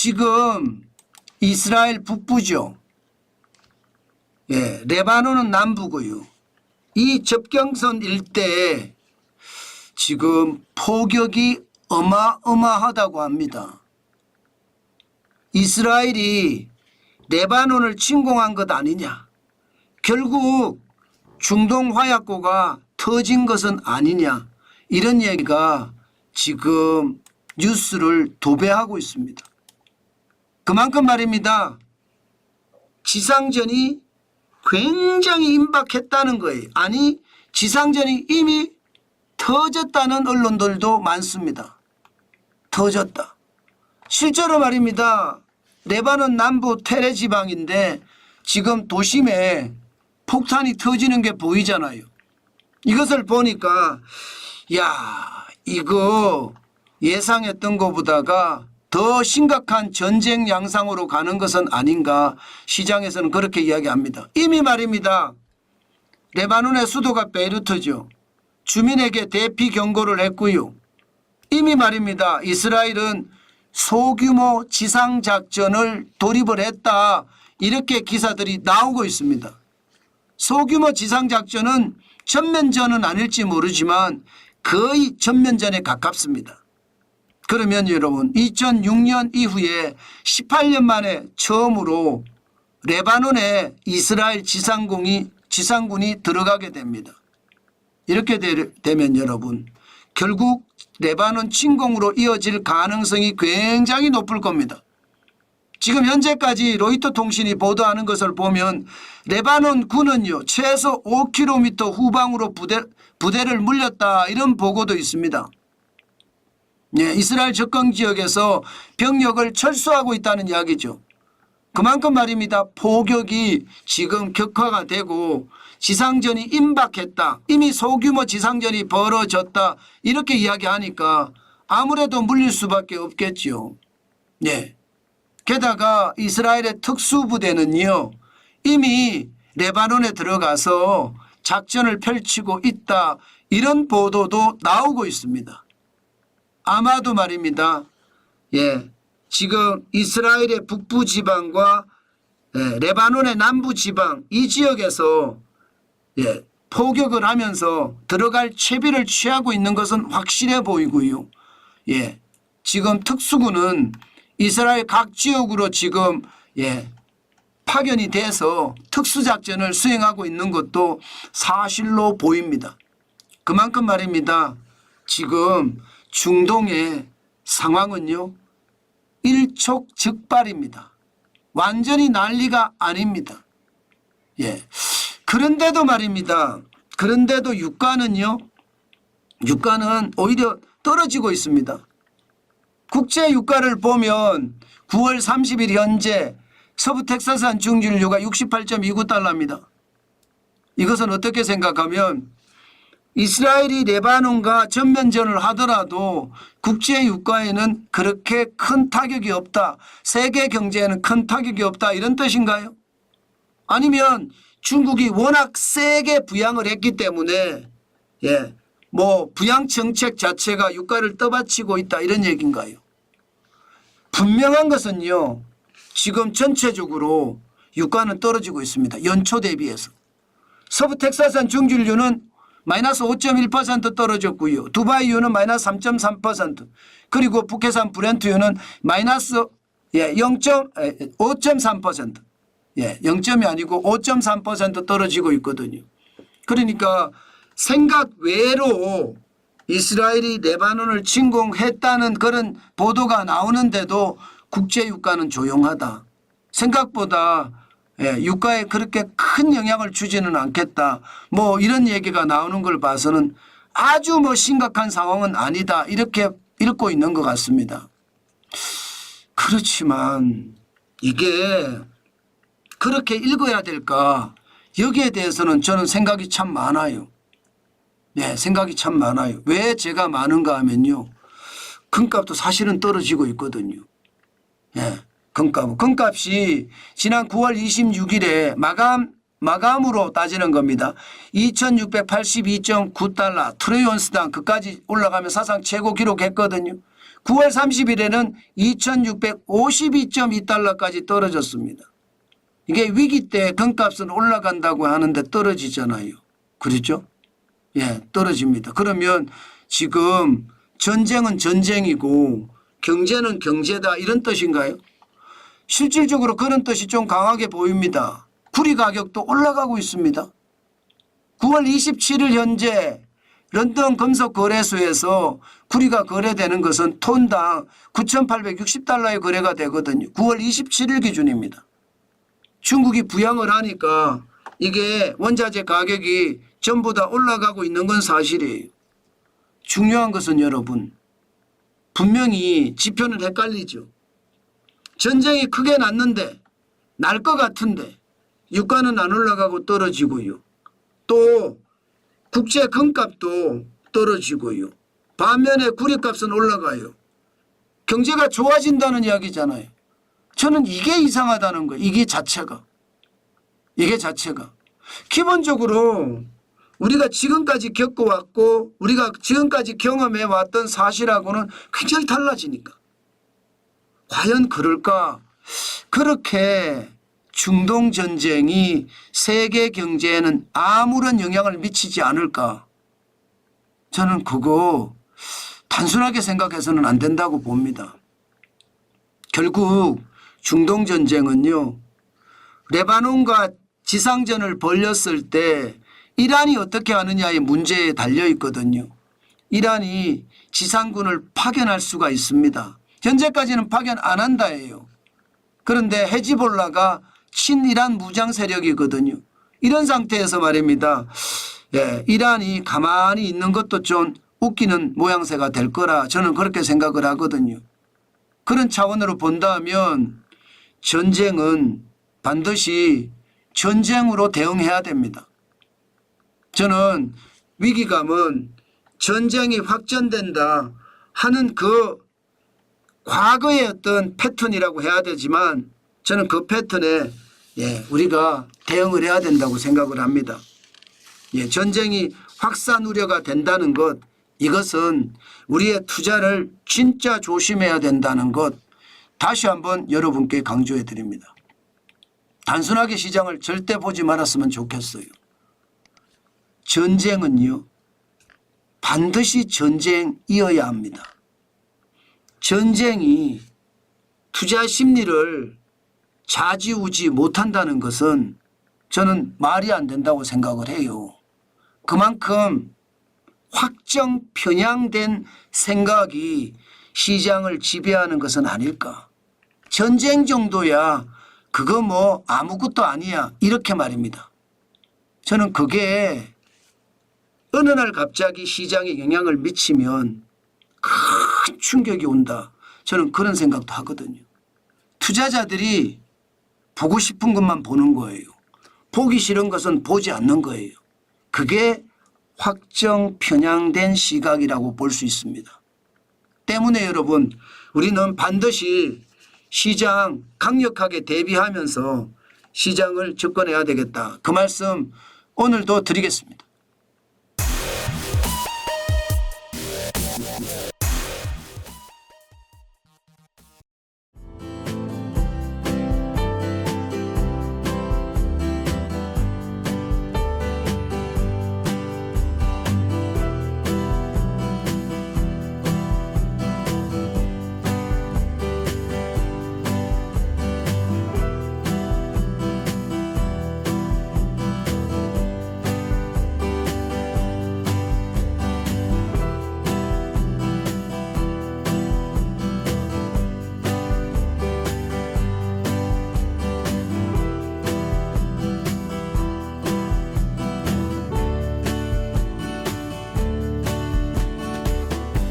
지금 이스라엘 북부죠. 예, 레바논은 남부고요. 이 접경선 일대에 지금 포격이 어마어마하다고 합니다. 이스라엘이 레바논을 침공한 것 아니냐. 결국 중동 화약고가 터진 것은 아니냐. 이런 얘기가 지금 뉴스를 도배하고 있습니다. 그만큼 말입니다. 지상전이 굉장히 임박했다는 거예요. 아니 지상전이 이미 터졌다는 언론들도 많습니다. 터졌다. 실제로 말입니다. 레바논 남부 테레 지방인데 지금 도심에 폭탄이 터지는 게 보이잖아요. 이것을 보니까 야 이거 예상했던 것보다가 더 심각한 전쟁 양상으로 가는 것은 아닌가. 시장에서는 그렇게 이야기합니다. 이미 말입니다. 레바논의 수도가 베이루트죠. 주민에게 대피 경고를 했고요. 이미 말입니다. 이스라엘은 소규모 지상작전을 돌입을 했다. 이렇게 기사들이 나오고 있습니다. 소규모 지상작전은 전면전은 아닐지 모르지만 거의 전면전에 가깝습니다. 그러면 여러분 2006년 이후에 18년 만에 처음으로 레바논에 이스라엘 지상군이 들어가게 됩니다. 이렇게 되면 여러분 결국 레바논 침공으로 이어질 가능성이 굉장히 높을 겁니다. 지금 현재까지 로이터 통신이 보도하는 것을 보면 레바논 군은요 최소 5km 후방으로 부대를 물렸다 이런 보고도 있습니다. 예, 이스라엘 접경 지역에서 병력을 철수하고 있다는 이야기죠. 그만큼 말입니다. 포격이 지금 격화가 되고 지상전이 임박했다. 이미 소규모 지상전이 벌어졌다. 이렇게 이야기하니까 아무래도 물릴 수밖에 없겠죠. 예. 게다가 이스라엘의 특수부대는요. 이미 레바논에 들어가서 작전을 펼치고 있다. 이런 보도도 나오고 있습니다. 아마도 말입니다. 예, 지금 이스라엘의 북부 지방과 레바논의 남부 지방 이 지역에서 포격을 하면서 들어갈 채비를 취하고 있는 것은 확실해 보이고요. 예, 지금 특수군은 이스라엘 각 지역으로 지금 파견이 돼서 특수작전을 수행하고 있는 것도 사실로 보입니다. 그만큼 말입니다. 지금 중동의 상황은요 일촉즉발입니다. 완전히 난리가 아닙니다. 예. 그런데도 말입니다. 그런데도 유가는 오히려 떨어지고 있습니다. 국제 유가를 보면 9월 30일 현재 서부 텍사스산 중진유가 68.29달러입니다. 이것은 어떻게 생각하면 이스라엘이 레바논과 전면전을 하더라도 국제 유가에는 그렇게 큰 타격이 없다. 세계 경제에는 큰 타격이 없다. 이런 뜻인가요? 아니면 중국이 워낙 세게 부양을 했기 때문에 부양 정책 자체가 유가를 떠받치고 있다. 이런 얘기인가요? 분명한 것은요. 지금 전체적으로 유가는 떨어지고 있습니다. 연초 대비해서. 서부 텍사스산 중진유는 마이너스 5.1% 떨어졌고요. 두바이유는 마이너스 3.3%, 그리고 북해산 브렌트유는 마이너스 5.3%, 0점이 아니고 5.3% 떨어지고 있거든요. 그러니까 생각 외로 이스라엘이 레바논을 침공했다는 그런 보도가 나오는데도 국제유가는 조용하다. 생각보다 유가에 그렇게 큰 영향을 주지는 않겠다. 이런 얘기가 나오는 걸 봐서는 아주 심각한 상황은 아니다. 이렇게 읽고 있는 것 같습니다. 그렇지만 이게 그렇게 읽어야 될까? 여기에 대해서는 저는 생각이 참 많아요. 생각이 참 많아요. 왜 제가 많은가 하면요. 금값도 사실은 떨어지고 있거든요. 금값이 지난 9월 26일에 마감으로 따지는 겁니다. 2682.9달러 트로이 온스당 그까지 올라가면 사상 최고 기록했거든요. 9월 30일에는 2652.2달러까지 떨어졌습니다. 이게 위기 때 금값은 올라간다고 하는데 떨어지잖아요. 그렇죠? 예, 떨어집니다. 그러면 지금 전쟁은 전쟁이고 경제는 경제다 이런 뜻인가요? 실질적으로 그런 뜻이 좀 강하게 보입니다. 구리 가격도 올라가고 있습니다. 9월 27일 현재 런던 금속 거래소에서 구리가 거래되는 것은 톤당 9,860달러에 거래가 되거든요. 9월 27일 기준입니다. 중국이 부양을 하니까 이게 원자재 가격이 전부 다 올라가고 있는 건 사실이에요. 중요한 것은 여러분 분명히 지표는 헷갈리죠. 전쟁이 크게 났는데 날 것 같은데 유가는 안 올라가고 떨어지고요. 또 국제 금값도 떨어지고요. 반면에 구리값은 올라가요. 경제가 좋아진다는 이야기잖아요. 저는 이게 이상하다는 거예요. 이게 자체가. 기본적으로 우리가 지금까지 겪어왔고 우리가 지금까지 경험해왔던 사실하고는 굉장히 달라지니까. 과연 그럴까? 그렇게 중동전쟁이 세계 경제에는 아무런 영향을 미치지 않을까? 저는 그거 단순하게 생각해서는 안 된다고 봅니다. 결국 중동전쟁은요. 레바논과 지상전을 벌였을 때 이란이 어떻게 하느냐의 문제에 달려 있거든요. 이란이 지상군을 파견할 수가 있습니다. 현재까지는 파견 안 한다예요. 그런데 헤즈볼라가 친이란 무장 세력이거든요. 이런 상태에서 말입니다. 예, 이란이 가만히 있는 것도 좀 웃기는 모양새가 될 거라 저는 그렇게 생각을 하거든요. 그런 차원으로 본다면 전쟁은 반드시 전쟁으로 대응해야 됩니다. 저는 위기감은 전쟁이 확전된다 하는 그 과거의 어떤 패턴이라고 해야 되지만 저는 그 패턴에 우리가 대응을 해야 된다고 생각을 합니다. 전쟁이 확산 우려가 된다는 것 이것은 우리의 투자를 진짜 조심해야 된다는 것 다시 한번 여러분께 강조해 드립니다. 단순하게 시장을 절대 보지 말았으면 좋겠어요. 전쟁은요. 반드시 전쟁이어야 합니다. 전쟁이 투자 심리를 좌지우지 못한다는 것은 저는 말이 안 된다고 생각을 해요. 그만큼 확정 편향된 생각이 시장을 지배하는 것은 아닐까. 전쟁 정도야 그거 뭐 아무것도 아니야 이렇게 말입니다. 저는 그게 어느 날 갑자기 시장에 영향을 미치면 큰 충격이 온다. 저는 그런 생각도 하거든요. 투자자들이 보고 싶은 것만 보는 거예요. 보기 싫은 것은 보지 않는 거예요. 그게 확정 편향된 시각이라고 볼 수 있습니다. 때문에 여러분 우리는 반드시 시장 강력하게 대비하면서 시장을 접근해야 되겠다. 그 말씀 오늘도 드리겠습니다.